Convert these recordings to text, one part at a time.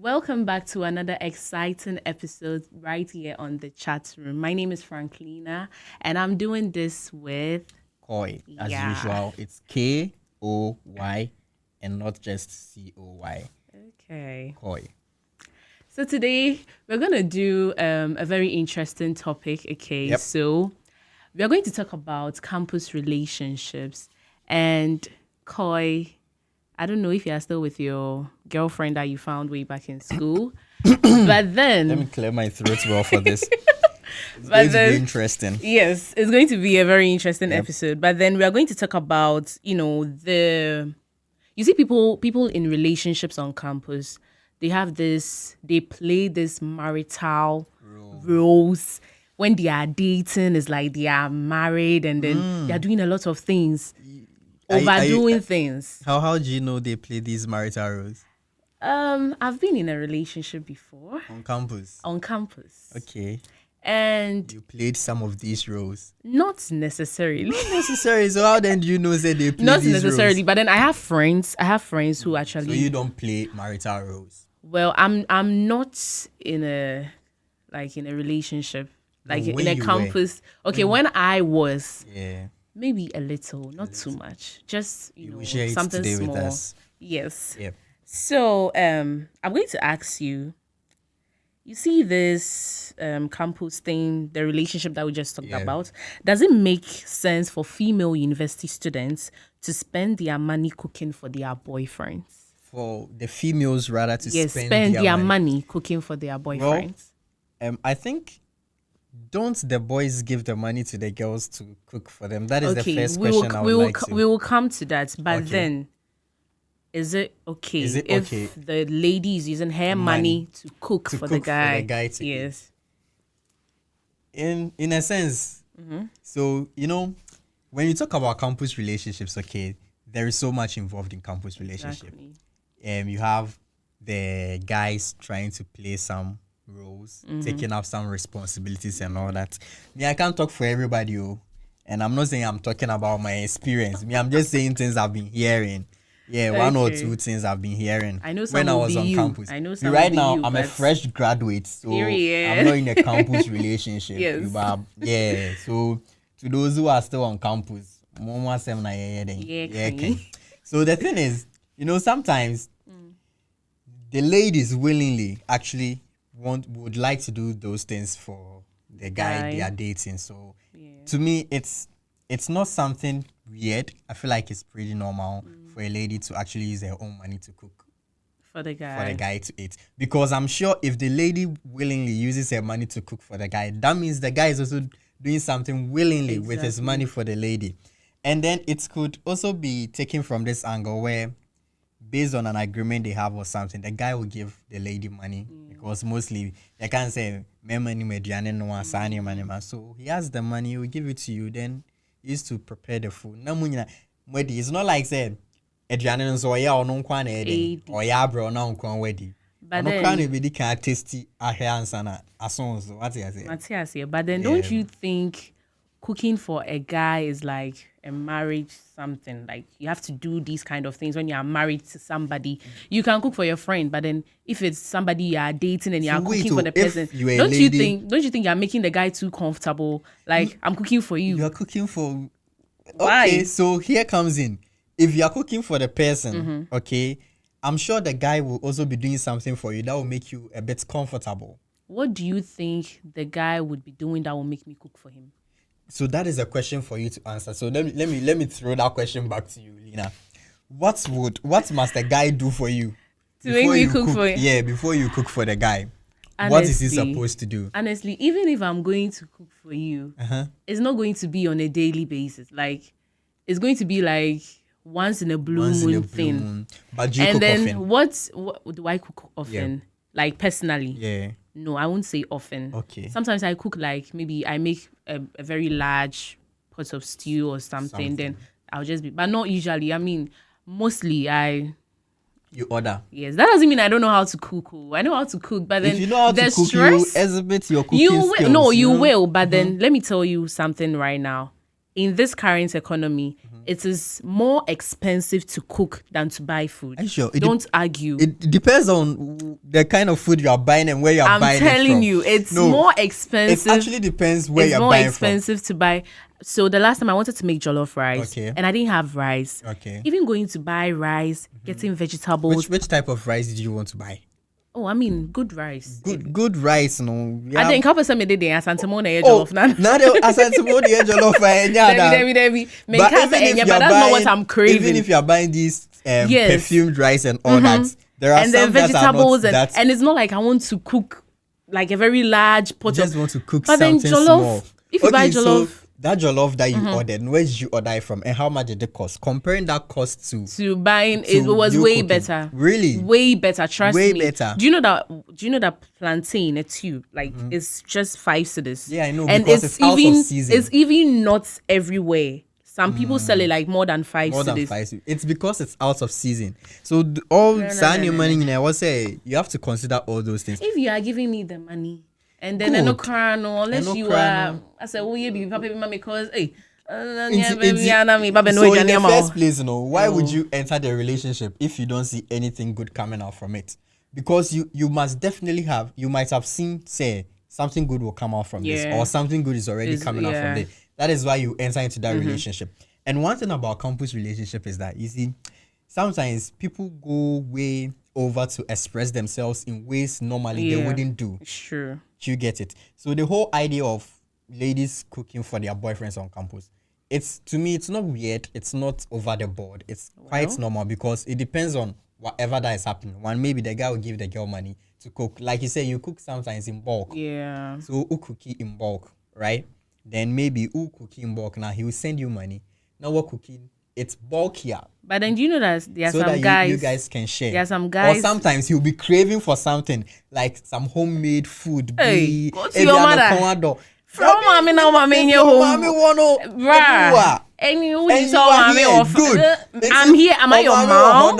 Welcome back to another exciting episode right here on the chat room. My name is Franklina, and I'm doing this with Koi. As Yeah. usual, it's Koy and not just Coy. Okay. Koi. So today we're gonna do a very interesting topic. Okay, Yep. so we are going to talk about campus relationships and Koi. I don't know if you are still with your girlfriend that you found way back in school, but then Let me clear my throat well for this. It's But going to then- be interesting. Yes, it's going to be a very interesting Yep. episode. But then we are going to talk about, you see people in relationships on campus, they play this marital roles. When they are dating, it's like they are married and then they are doing a lot of things, Are you- overdoing things. How do you know they play these marital roles I've been in a relationship before on campus? on campus. Okay. And You played some of these roles. not necessarily. Not necessary. So how then do you know that they play Not these necessarily, roles? but then I have friends who actually So you don't play marital roles. well, I'm not in a relationship, like No, in when a you campus. Okay, when I was Yeah. maybe a little, not too much, just You know, will share it something today small. with us. Yes. Yep. So I'm going to ask you. You see this campus thing, the relationship that we just talked Yeah. about. Does it make sense for female university students to spend their money cooking for their boyfriends? For the females rather to Yes, spend their money cooking for their boyfriends. I think don't the boys give the money to the girls to cook for them? That is the first question I would like to. we will come to that. But Okay. then, is it okay Is it if okay? the lady is using her money to cook to for cook the for guy? the guy to eat. Yes. In a sense. Mm-hmm. So when you talk about campus relationships, okay, there is so much involved in campus relationship. Exactly. You have the guys trying to play some roles, Mm-hmm. taking up some responsibilities and all that. Me, I can't talk for everybody, and I'm not saying I'm talking about my experience. Me, I'm just saying things I've been hearing. Yeah, one or Okay. two things I've been hearing I know some when I will was be on you. campus. I know Me, some right will be now, you, I'm a but- fresh graduate, so Period. I'm not in a campus relationship. Yes. But yeah, so to those who are still on campus, Mama say na yeah, then. Yeah, Yeah, okay. okay. So the thing is, sometimes the ladies willingly actually would like to do those things for the guy they are dating. So to me, it's not something weird. I feel like it's pretty normal for a lady to actually use her own money to cook For the guy. for the guy to eat. Because I'm sure if the lady willingly uses her money to cook for the guy, that means the guy is also doing something willingly with his Exactly. money for the lady. And then it could also be taken from this angle where, based on an agreement they have or something, the guy will give the lady money because mostly they can't say "Me money, me aduane no one, saa nneɛma nneɛma." So he has the money, he will give it to you, then he used to prepare the food. Na mo nyina, mwedi, it's not like say aduane no so ɔyɛ a ɔno nkwa na ɛyɛ den, Edi. ɔyɛ abrɛ ɔno nkwa wedi. But Ɔno kra na then, ebedi kan tasty ahwɛ ansa na aso so. What you say? Matthias here, but then don't you think cooking for a guy is like a marriage something? Like you have to do these kind of things when you are married to somebody. You can cook for your friend, but then if it's somebody you are dating and you are So wait, cooking for the if person, you are a don't you lady- think you're making the guy too comfortable? Like I'm cooking for you. You are cooking for. Why? Okay, so here comes in. If you are cooking for the person, okay, I'm sure the guy will also be doing something for you that will make you a bit comfortable. What do you think the guy would be doing that will make me cook for him? So that is a question for you to answer. So let me throw that question back to you, Lina. What must the guy do for you To make before me you cook for him? Yeah, before you cook for the guy, what is he Honestly. supposed to do? Honestly, even if I'm going to cook for you, it's not going to be on a daily basis. Like, it's going to be like once in a blue Once in moon a blue thing. moon. But do you And cook then often? what do I cook often? Like personally, Yeah. no, I won't say often. Okay. Sometimes I cook like maybe I make a very large pot of stew or something. Then I'll just be, but not usually. I mean, mostly You order. yes. That doesn't mean I don't know how to cook. Oh. I know how to cook, but then If you know how the to cook, stress, you exhibit your cooking you will, skills. you know? will, but then let me tell you something right now. In this current economy, it is more expensive to cook than to buy food. Are you sure? Don't argue. It depends on the kind of food you are buying and where you are buying it from. I'm telling you, it's more expensive. It actually depends where you're buying from. It's more expensive to buy. So the last time I wanted to make jollof rice, Okay. and I didn't have rice. Okay. Even going to buy rice, getting vegetables. Which type of rice did you want to buy? Oh, I mean, good rice. Good rice, no. I think couple some did the Asantemo na Oh, jollof na. now the Asantemo the jollof Debbie. But that's not what I'm craving. Even if you're buying these perfumed rice and all that, there are and some then vegetables that are not and it's not like I want to cook like a very large pot. You just want to cook but something then jollof, small. If you buy jollof. So that jollof that you ordered, where did you order it from and how much did it cost? Comparing that cost to buying, it was way cooking. Better. Really? Way better, trust me. Way better. Do you know that plantain, a tube, like it's just 5 cedis? Yeah, I know, and because it's out of season. It's even not everywhere. Some people sell it like more than 5 more cedis. Than 5 cedis. It's because it's out of season. So all money, I was say you have to consider all those things. If you are giving me the money, and then I no cry no, unless you are. I said, oh yeah, baby, papa, mama, because hey. So in the first place, why would you enter the relationship if you don't see anything good coming out from it? Because you must definitely you might have seen, say, something good will come out from this, or something good is already coming out from this. That is why you enter into that relationship. And one thing about campus relationship is that, you see, sometimes people go way over to express themselves in ways normally they wouldn't do. Sure. You get it? So the whole idea of ladies cooking for their boyfriends on campus, to me, it's not weird. It's not over the board. It's quite normal because it depends on whatever that is happening. One, maybe the guy will give the girl money to cook. Like you say, you cook sometimes in bulk. Yeah. So who cookie in bulk, right? Then maybe who cookie in bulk. Now he will send you money. Now what cooking? It's bulkier. But then do you know that there are so some that guys you guys can share. There are some guys. Or sometimes he'll be craving for something like some homemade food. Hey, go to your mother. From mommy now, mommy in your home. Bruh. And you saw mommy off. I'm here. Am I your mom?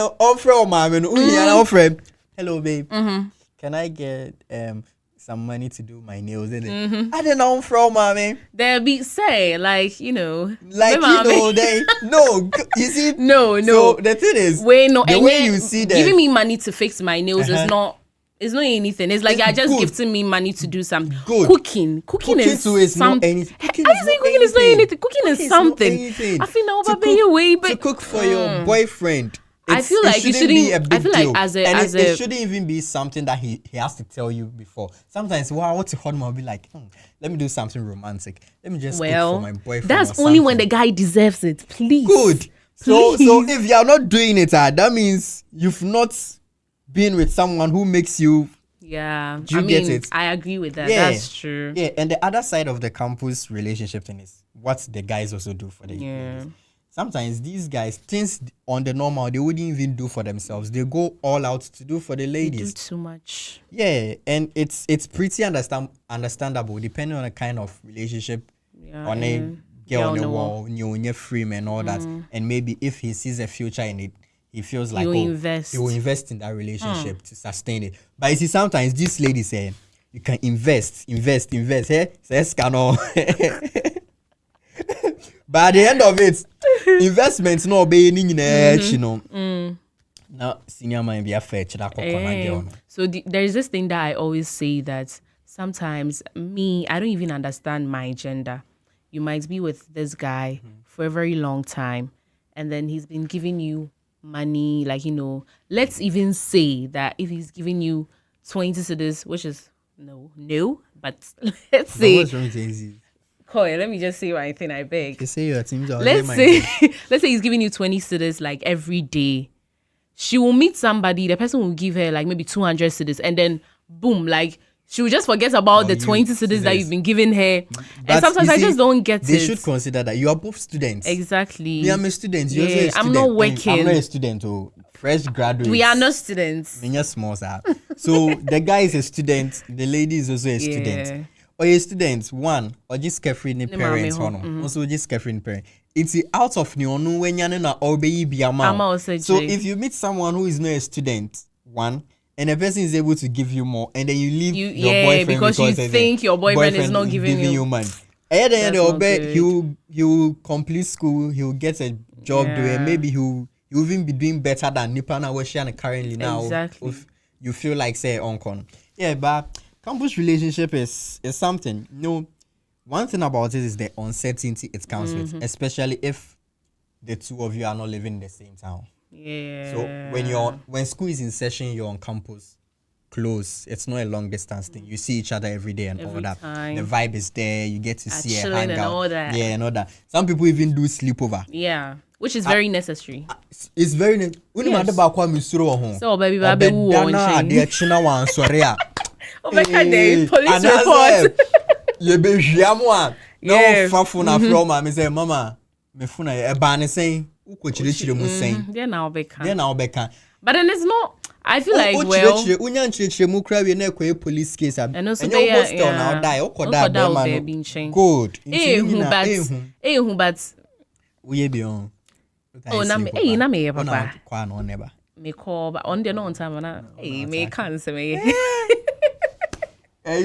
Hello, babe. Can I get some money to do my nails in it? I don't know from mommy. They'll be say like you know they no you see no so the thing is the way you see them giving me money to fix my nails is not. It's not anything. It's like you're just gifting me money to do something. Cooking is something. Cooking is not anything. Cooking is something. I feel now, to cook for your boyfriend. I feel like you shouldn't be a big deal. It shouldn't even be something that he has to tell you before. Sometimes, I want to hold him. I'll be like, let me do something romantic. Let me just cook for my boyfriend. That's only when the guy deserves it. Please. Good. So if you are not doing it, that means you've not been with someone who makes you. Yeah. Do you get it? I agree with that. Yeah. That's true. Yeah. And the other side of the campus relationship thing is what the guys also do for the ladies. Sometimes these guys, things on the normal, they wouldn't even do for themselves. They go all out to do for the ladies. They do too much. Yeah, and it's pretty understandable depending on the kind of relationship. On a girl on the wall, new frame and all that. And maybe if he sees a future in it, he feels like he will invest in that relationship to sustain it. But you see, sometimes these ladies say you can invest. Hey, says cano. But at the end of it, investments no being you know. Now senior man be a fetch that girl. So there is this thing that I always say that sometimes I don't even understand my gender. You might be with this guy for a very long time, and then he's been giving you money, like let's even say that if he's giving you 20 cedis, which is no, but let's say. What's wrong with Jay-Z? Koi, let me just say one thing, I beg. Let's say he's giving you 20 cedis like every day. She will meet somebody, the person will give her like maybe 200 cedis, and then boom, like she will just forget about the 20 cedis that you've been giving her. But and sometimes I just don't get they should consider that you are both students. Exactly. Me, I'm a student. You're a student. I'm not working. I'm not a student. Fresh graduate. We are not students. Small, sir. So the guy is a student. The lady is also a student. Or a student, one, or just carefree in parents, also just carefree in parents. It's out of Nyon when you're not obey be a man. So if you meet someone who is not a student, one, and the person is able to give you more, and then you leave your boyfriend because you think your boyfriend is not giving you money. And then he will complete school, he will get a job doing. Maybe he'll even be doing better than Nipa now currently now. Exactly. If you feel like say Oncon. Yeah, but campus relationship is something. One thing about it is the uncertainty it comes with, especially if the two of you are not living in the same town. Yeah. So when school is in session, you're on campus, close. It's not a long distance thing. You see each other every day and all that. Time. The vibe is there. You get to see a hangout. And all that. Yeah, and all that. Some people even do sleepover. Yeah, which is very necessary. It's very necessary. So baby, police report. You be jamwa. No fafuna from me say mama me funa e ba ne sen ukochirechire mu sen. Then now beka. But then it's not. I feel like unya nchirechire mu kra we na ekwe police case ab. And also they now die. Okoda be man. Good. But we be on. Oh, na me papa. Kwa no never. Me call but on the no time na. Me can't say. But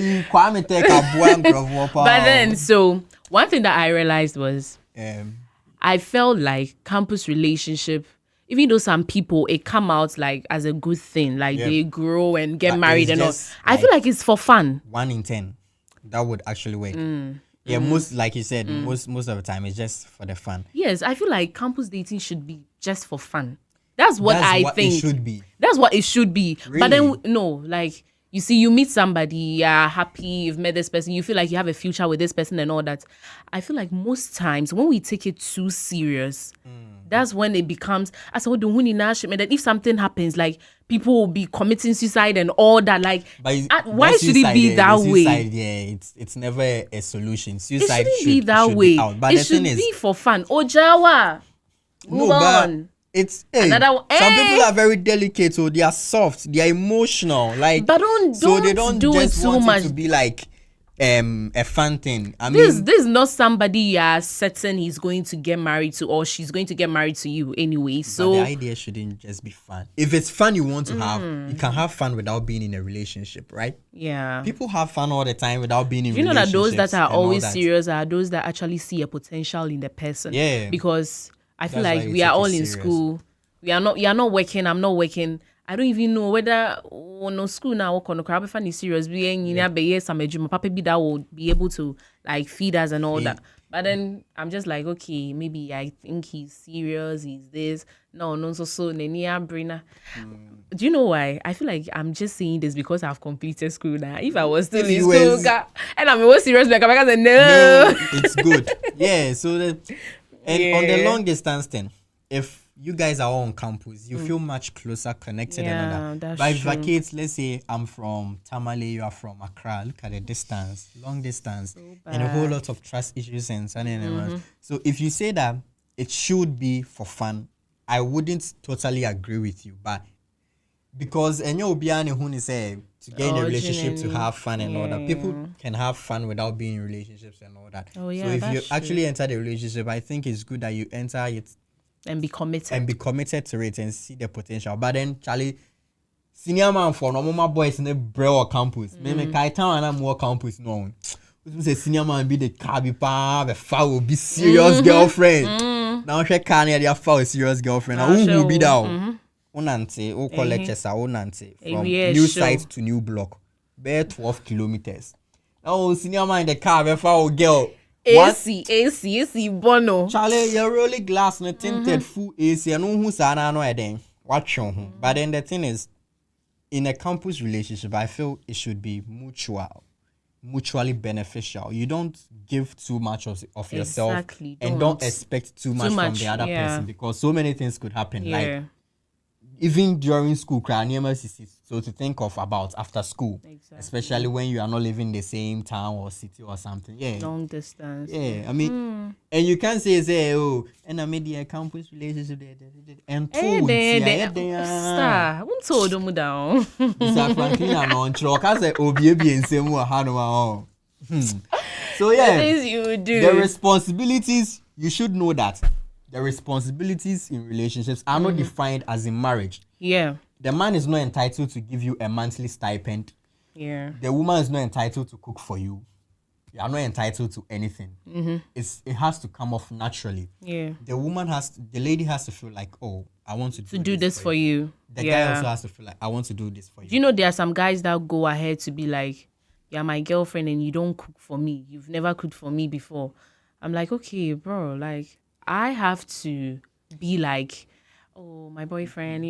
then, so one thing that I realized was I felt like campus relationship, even though some people it come out like as a good thing, like they grow and get married and all. I feel like it's for fun. 1 in 10, that would actually work. Yeah, most like you said, most of the time it's just for the fun. Yes, I feel like campus dating should be just for fun. That's what I think. It should be. That's what it should be. Really? But then no, like. You see, you meet somebody, you're happy, you've met this person, you feel like you have a future with this person and all that. I feel like most times when we take it too serious, that's when it becomes, and then if something happens, like people will be committing suicide and all that. Like, why should it be that way? Yeah, it's never a solution. Suicide should be that way. But it should be for fun. Ojawa, move on. It's some people are very delicate, so they are soft, they are emotional, like. But they don't do just it so want much it to be like a fun thing. This is not somebody you are certain he's going to get married to or she's going to get married to you anyway. So the idea shouldn't just be fun. If it's fun you want to have, you can have fun without being in a relationship, right? Yeah. People have fun all the time without being in relationships. You know that those that are always that. Serious are those that actually see a potential in the person. Yeah. Because I feel like we are all in school. You're not working. I'm not working. I don't even know whether no school now work on the crowd. If I'm serious, papa be that will be able to like feed us and all that. But then I'm just like, okay, maybe I think he's serious. He's this. No, so Nenia Brina. Do you know why? I feel like I'm just saying this because I've completed school now. If I was still in school, and I'm more serious, like I said, no, it's good. Yeah. So on the long distance thing, if you guys are all on campus, you feel much closer connected and all that. But if vacates, let's say I'm from Tamale, you are from Accra, look at the distance, long distance, and a whole lot of trust issues and something. So if you say that it should be for fun, I wouldn't totally agree with you. But because who say to get in a relationship to have fun and all that, people can have fun without being in relationships and all that. So if you actually enter the relationship, I think it's good that you enter it and be committed to it and see the potential. But then Charlie, senior man for normal boys in the Brewer campus. Maybe Kaitan and I'm more campus no. Say senior man be the cabipa, the foul be serious girlfriend. Now she can't their foul serious girlfriend. Who will be down? Unante, who call lectures unante from new site to new block. Bare 12 kilometers. Now senior man in the car, the foul girl. AC, bono. Charlie, you're really glass and tinted full AC. I know who's an watch on. But then the thing is, in a campus relationship, I feel it should be mutually beneficial. You don't give too much of yourself and don't expect too much from the other person because so many things could happen. Like even during school, so to think of about after school, especially when you are not living in the same town or city or something. Yeah, long distance. Yeah, I mean, and you can't say oh, and I made a campus relationship and star. Won't told them down. Mr. Franklin, I'm on truck. I say OBB and same one. So yeah, things you do. The responsibilities you should know that. The responsibilities in relationships are not defined as in marriage. Yeah. The man is not entitled to give you a monthly stipend. Yeah. The woman is not entitled to cook for you. you are not entitled to anything. It has to come off naturally. Yeah. The lady has to feel like, oh, I want to Do this for you. The guy also has to feel like, I want to do this for you. Do you know there are some guys that go ahead to be like, you're my girlfriend and you don't cook for me. You've never cooked for me before. I'm like, okay, bro, like I have to be like, oh, my boyfriend,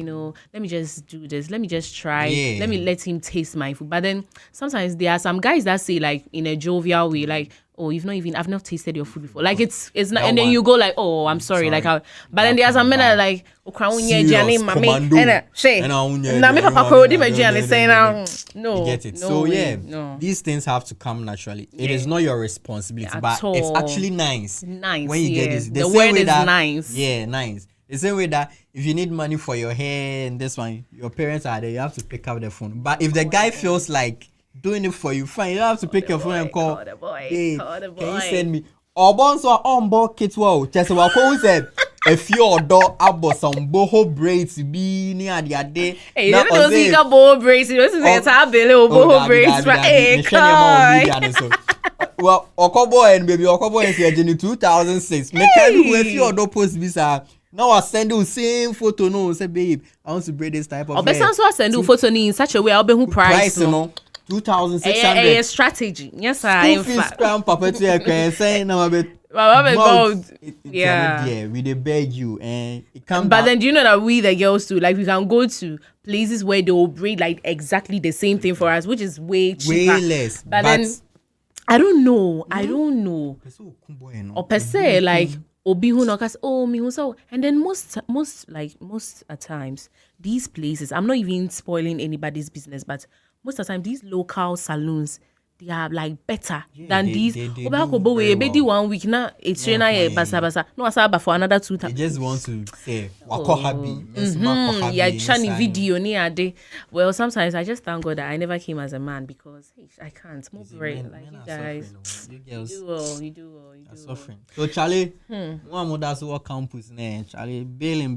let me just do this. Let me just try. Yeah. Let me let him taste my food. But then sometimes there are some guys that say like in a jovial way, like, oh, I've not tasted your food before. Like it's not, That and then one. you go like, oh, I'm sorry. Like, but then there are some men that are like, oh, Serious commando. me papa kodi me Gianni saying, no, you get it. no So way, yeah, no. these things have to come naturally. It is not your responsibility, At but all. it's actually nice. Nice, when you get yeah. this. The word is nice. Yeah, nice. The same way that if you need money for your hair and this one, your parents are there, you have to pick up the phone. But if the guy feels like doing it for you, fine, you don't have to pick your phone and call. Call the boy. Hey, Call the boy. can you send me? Obonso on board kit wow. Just what who said a few dog abo some boho braids be near the day. Hey, you don't see a boho braids. You don't see a tabele or boho braids. Hey, well, Okobo and baby Okobo is here in 2006. Mechanical if you don't post this now I send you same photo no say babe I want to braid this type of hair. I send you photo in such a way I'll be who price no 2,600. A strategy. Yes, I. School fees papa to your saying now a bit. Yeah, we they beg you and it comes. But then do you know that we the girls too, like we can go to places where they will braid like exactly the same thing for us, which is way cheaper. Way less. But then I don't know. Or per se like obi who no cause oh me who so and then most at times these places, I'm not even spoiling anybody's business, but most of the time these local salons they are like better than these. They do 1 week now it's basa no asaba for another 2 times. They just want to say wako happy. Yeah, chani video ni ade. Well, sometimes I just thank God that I never came as a man because hey, I can't move right like you guys. You girls You do well. Suffering. So Charlie, one more that's what campus ne. Charlie, bailing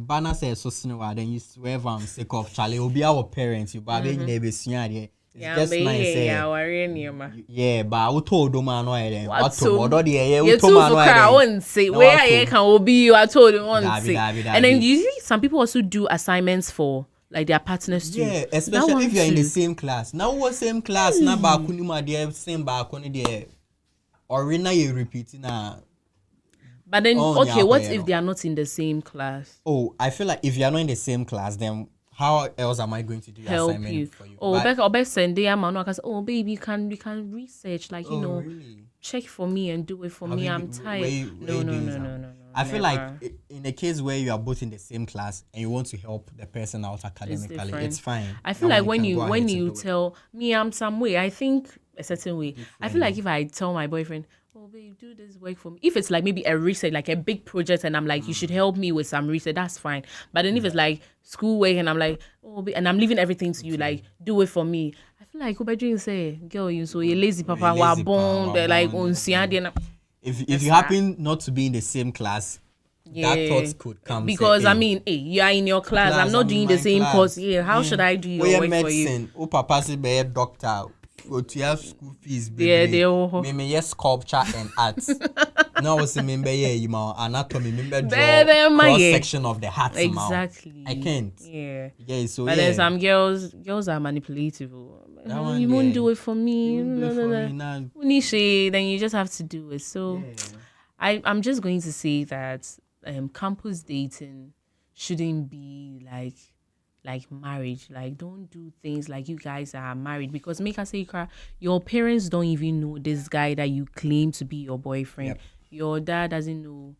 banner says so similar. Then you swear I'm sick of Charlie. Will be our parents. You baby never seen it. It's just nice. Yeah, but I told them I know it. What to you told I won't say where I can be you. I told you once. And then usually some people also do assignments for like their partners too. Yeah, especially if you're in the same class. Now what same class? Now bakuni there same bakuni there. Or you repeating now. But then okay, what if they are not in the same class? Oh, I feel like if you are not in the same class, then how else am I going to do your help assignment you for you? Oh, back send them because oh baby, you can research like really? Check for me and do it for me. I'm tired. No. I feel like in a case where you are both in the same class and you want to help the person out academically, it's fine. I feel like when you tell me I'm some way, I think a certain way. I feel like if I tell my boyfriend, oh babe, do this work for me. If it's like maybe a research, like a big project, and I'm like, you should help me with some research, that's fine. But then if it's like school work and I'm like, oh babe, and I'm leaving everything to you, like do it for me. I feel like Obadrin say, girl, you so you lazy papa, wa born, they're like on if you happen not to be in the same class, that thought could come. Because say, I mean, hey, you are in your class. I'm not doing the same course. Yeah, how should I do your work medicine? For you? Oh, papa say be a doctor. Go to have school fees. Yeah, they all. Me yes sculpture and arts. Now was remember you anatomy. Remember draw cross section of the heart. Exactly. I can't. Yeah. So but then some girls are manipulative. You won't do it for me. Then you just have to do it. So I'm just going to say that campus dating shouldn't be like marriage. Like don't do things like you guys are married, because make us say your parents don't even know this guy that you claim to be your boyfriend. Your dad doesn't know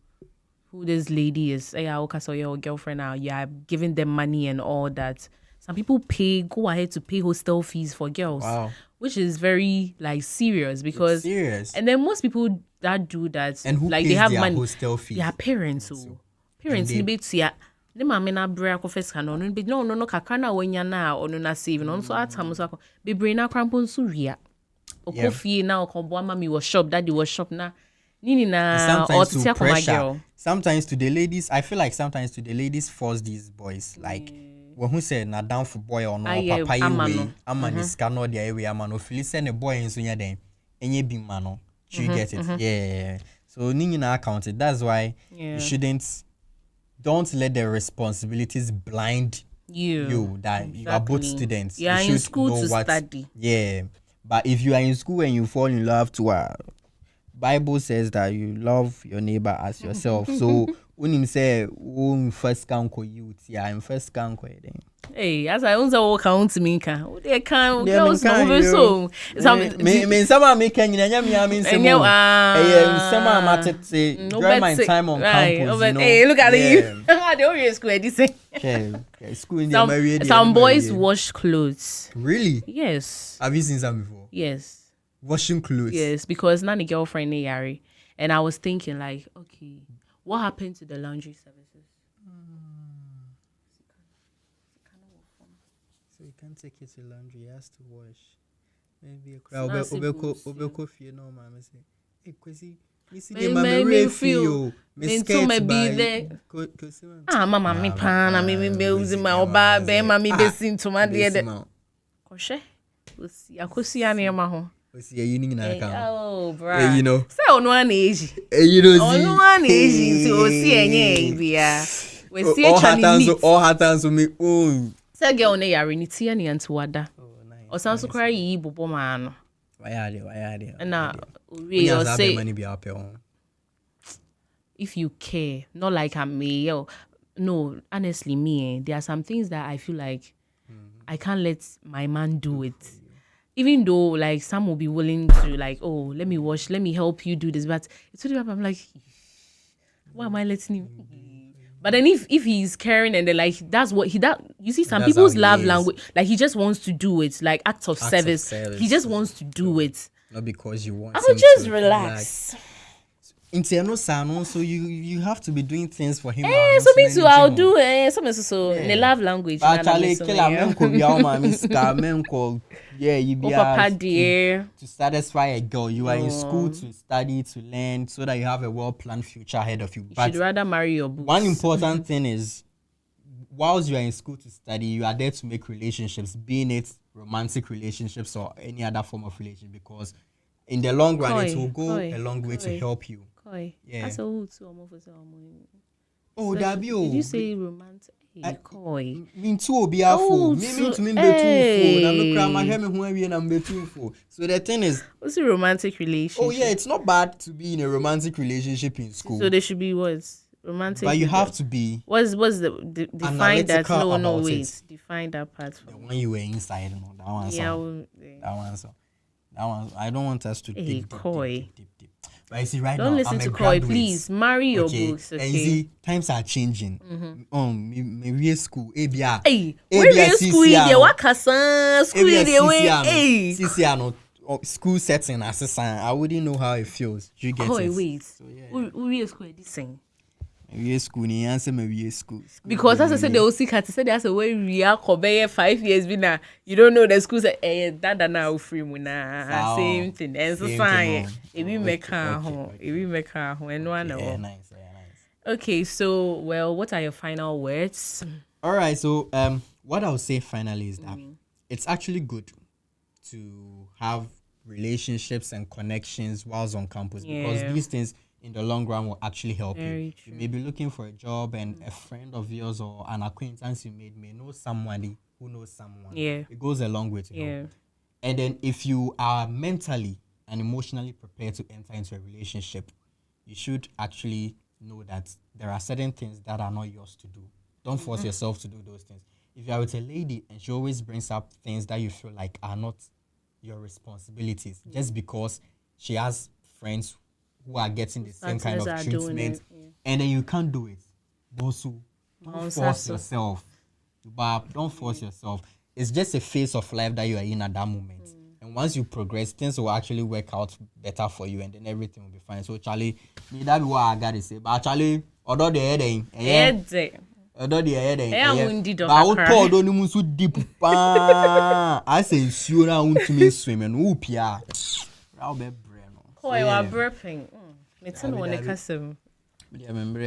who this lady is. So your girlfriend now, you are giving them money and all that. Some people go ahead to pay hostel fees for girls. Wow. Which is very like serious, because serious. And then most people that do that, and who like pays they have their money, hostel fees? Their parents. So parents need to ne mama na bra ko first kan no kakra na wanya na ono na save no so atam so be brain na krampo so wia okofie na okobo ama mi was shop, daddy was shop na nini na or to pressure. Sometimes to the ladies, I feel like sometimes to the ladies force these boys like when who say na down for boy or no papa you way amani scan no dia way amano feel say ne boy nso nya den any big man. Do you get it? Yeah. So ni na account it. That's why you shouldn't. Don't let the responsibilities blind you that you are both students. You are should in school know to what, study. Yeah. But if you are in school and you fall in love to Bible says that you love your neighbor as yourself. So when him say first can you I'm first can Hey, as I also count me can. They can yeah, girls no so. Some me can you mean some some matete during my time on campus, you know. Hey, look at you. They always school this. School in the married. Some boys wash clothes. Really? Yes. Have you seen some before? Yes. Washing clothes. Yes, because none girlfriend Yari. And I was thinking like, okay, what happened to the laundry services? So you can't take it to laundry, he has to wash. Maybe a crowd obeko fie no mama say. Hey Kwesi, you see the mama refeel. Me skate by. Mama me pan, me using my oba, be mama be sin to my dear. Koshe. Akosi ani ma ho. Osi you ning na account. Oh, bro. You know. Say on one age. You know see. On one age to osi enye bia. We see all hattens with me own. Say girl ne yare ni tie ne antuwada. Oh nice. Osan so cry yi bobo ma no. Why are they? Na we or say money be up on. If you care, not like I'm me. No, honestly, me. There are some things that I feel like I can't let my man do it. Even though like some will be willing to like, oh, let me wash, let me help you do this, but it's really I'm like, why am I letting him? But then if he's caring and they're like that's what he that you see some people's love language like he just wants to do it like acts of service. He just wants to do it. Not because you want. I would just relax. So you have to be doing things for him. So me too. I'll do something so in the love language. Actually, yeah, you be to satisfy a girl. You are in school to study, to learn, so that you have a well-planned future ahead of you. But you should rather marry your books. One important thing is, whilst you are in school to study, you are there to make relationships, being it romantic relationships or any other form of relationship, because in the long run, it will go a long way to help you. Yeah. That's a who too. Oh, did you say romantic? Koi. Mean to be a fool. Me to me be too full. So the thing is, what's a romantic relationship? Oh yeah, it's not bad to be in a romantic relationship in school. So there should be words. Romantic. But you have to be. What's the define that? No, wait. Define that part. The one you were inside, no, that one. Yeah. That one. I don't want us to dig deep. But you see, right don't now, listen to Koi, please. Marry your books, okay? And you see, times are changing. Me school, ABR. Hey, where school? They work as school. They way. School setting assistant. I wouldn't know how it feels. You get Koi, it? wait. Where school? This thing. We school, ni answer me school. Because as I said, they will see cat. Said that's a way we are. 5 years been now. You don't know the school say that now free muna same thing. And so fine. If we make her home, and one yeah, nice. Okay, so what are your final words? All right, so what I'll say finally is that it's actually good to have relationships and connections whilst on campus because these things in the long run will actually help you. True. You may be looking for a job and a friend of yours or an acquaintance you made may know somebody who knows someone. Yeah. It goes a long way to help. And then if you are mentally and emotionally prepared to enter into a relationship, you should actually know that there are certain things that are not yours to do. Don't force yourself to do those things. If you are with a lady and she always brings up things that you feel like are not your responsibilities, just because she has friends who are getting the same kind of treatment, and then you can't do it. Bosu, don't force yourself. But don't force yourself. It's just a phase of life that you are in at that moment. And once you progress, things will actually work out better for you, and then everything will be fine. So, Charlie, that be what I gotta say. But Charlie, although the heading, although the heading, but I would pour don't even so deep. I say, sure, I want to me swimming. Whoop, yeah. Koi, you are burping.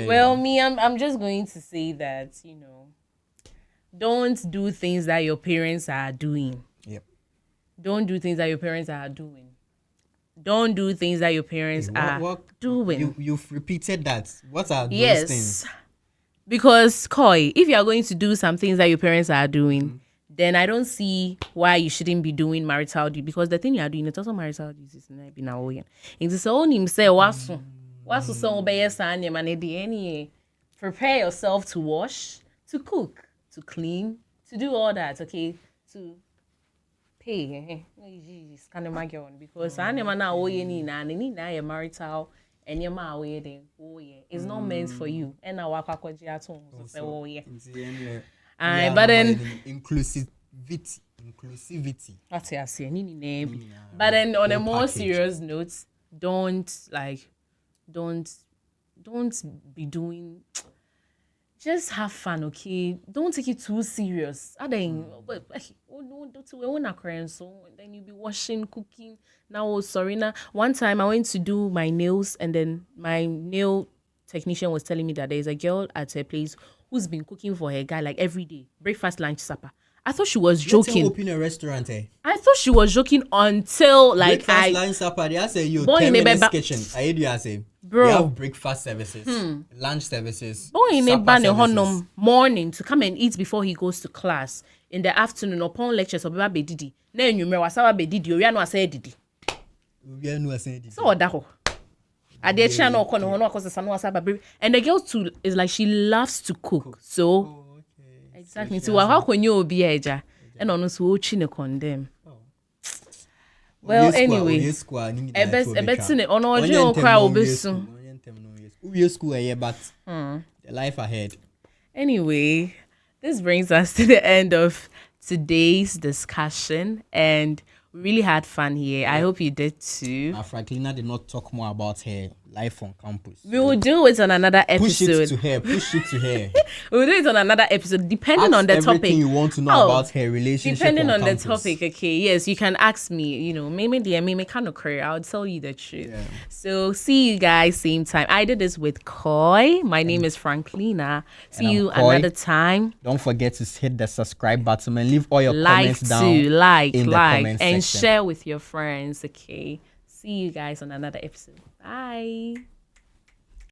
Well, me, I'm just going to say that, don't do things that your parents are doing. Yep. Don't do things that your parents are doing. Don't do things that your parents are What doing. you've repeated that. What are those Yes. things? Because Koi, if you are going to do some things that your parents are doing, then I don't see why you shouldn't be doing marital duty. Because the thing you are doing, it's also marital duty. It's not being away. It's so him say wasu so obey san any. Prepare yourself to wash, to cook, to clean, to do all that. Okay, to pay. It's kind of my girl because I never know any na marital. And your ma way then, oh yeah, it's not meant for you. And now I could at home. So oh yeah. But then inclusivity. that's it. I say name. But then on a more serious note, don't be doing. Just have fun, okay? Don't take it too serious. I think, then you'll be washing, cooking. Now, oh, sorry. Now, one time I went to do my nails, and then my nail technician was telling me that there's a girl at her place who's been cooking for her guy like every day, breakfast, lunch, supper. I thought she was joking. Let's open a restaurant, eh? I thought she was joking until like breakfast, lunch, supper. They say you Boy, 10 minutes kitchen. I do say. Bro. They have breakfast services, lunch services. Boy, in a supper honor morning to come and eat before he goes to class. In the afternoon, upon lectures, or be didi. Then you remember what be didi. We are not say didi. So that at the channel corner, and the girl too is like she loves to cook. So exactly. So how can you be a and honestly watching a condemn? Well, anyway, a best in it on our crowd be soon. But the life ahead. Anyway, this brings us to the end of today's discussion, and we really had fun here. I hope you did too. Franklina did not talk more about her life on campus. We will do it on another episode. Push it to her. We'll do it on another episode, depending on the topic. Everything you want to know about her relationship. Depending on campus. the topic, okay. Yes, you can ask me. You know, maybe kind of career. I'll tell you the truth. Yeah. So see you guys same time. I did this with Koi. My name is Franklina. See you Koi. Another time. Don't forget to hit the subscribe button and leave all your comments down. In the comment and section. share with your friends. Okay. See you guys on another episode. Bye.